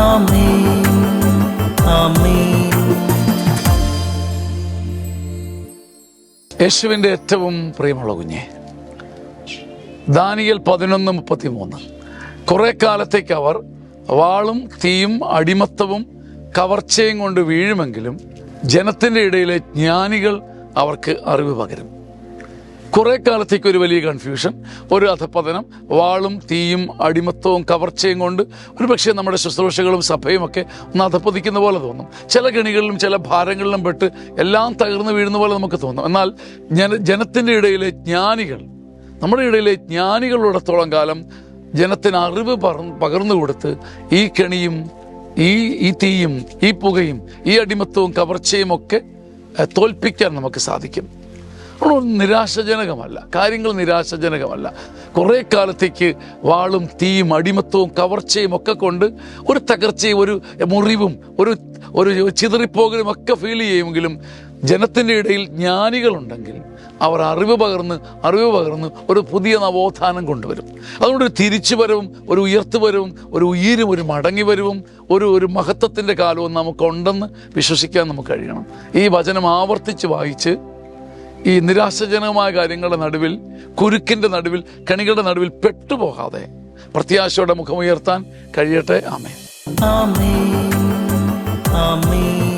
ആമേൻ, ആമേൻ. യേശുവിൻ്റെ ഏറ്റവും പ്രിയമുള്ള കുഞ്ഞെ, ദാനിയേൽ 11:33. കുറെ കാലത്തേക്ക് അവർ വാളും തീയും അടിമത്തവും കവർച്ചയും കൊണ്ട് വീഴുമെങ്കിലും ജനത്തിൻ്റെ ഇടയിലെ ജ്ഞാനികൾ അവർക്ക് അറിവ് പകരും. കുറെ കാലത്തേക്ക് ഒരു വലിയ കൺഫ്യൂഷൻ, ഒരു അധപ്പതനം, വാളും തീയും അടിമത്തവും കവർച്ചയും കൊണ്ട് ഒരു പക്ഷേ നമ്മുടെ ശുശ്രൂഷകളും സഭയും ഒക്കെ ഒന്ന് അധപ്പതിക്കുന്ന പോലെ തോന്നും. ചില ഗണികളിലും ചില ഭാരങ്ങളിലും പെട്ട് എല്ലാം തകർന്നു വീഴുന്ന പോലെ നമുക്ക് തോന്നും. എന്നാൽ ജനത്തിൻ്റെ ഇടയിലെ ജ്ഞാനികൾ, നമ്മുടെ ഇടയിലെ ജ്ഞാനികളുള്ളിടത്തോളം കാലം ജനത്തിന് അറിവ് പകർന്നു കൊടുത്ത് ഈ കെണിയും ഈ തീയും ഈ പുകയും ഈ അടിമത്തവും കവർച്ചയും ഒക്കെ തോൽപ്പിക്കാൻ നമുക്ക് സാധിക്കും. നിരാശാജനകമല്ല, കാര്യങ്ങൾ നിരാശാജനകമല്ല. കുറേ കാലത്തേക്ക് വാളും തീയും അടിമത്തവും കവർച്ചയും ഒക്കെ കൊണ്ട് ഒരു തകർച്ചയും ഒരു മുറിവും ഒരു ചിതറിപ്പോകലും ഒക്കെ ഫീൽ ചെയ്യുമെങ്കിലും ജനത്തിൻ്റെ ഇടയിൽ ജ്ഞാനികളുണ്ടെങ്കിൽ അവർ അറിവ് പകർന്ന് ഒരു പുതിയ നവോത്ഥാനം കൊണ്ടുവരും. അതുകൊണ്ട് ഒരു തിരിച്ചുവരവും ഒരു ഉയർത്തുവരവും ഒരു ഉയരും ഒരു മടങ്ങിവരവും ഒരു മഹത്വത്തിൻ്റെ കാലവും നമുക്കുണ്ടെന്ന് വിശ്വസിക്കാൻ നമുക്ക് കഴിയണം. ഈ വചനം ആവർത്തിച്ച് വായിച്ച് ഈ നിരാശാജനകമായ കാര്യങ്ങളുടെ നടുവിൽ, കുരുക്കിൻ്റെ നടുവിൽ, കണികളുടെ നടുവിൽ പെട്ടുപോകാതെ പ്രത്യാശയോടെ മുഖമുയർത്താൻ കഴിയട്ടെ. ആമേൻ, ആമേൻ, ആമേൻ.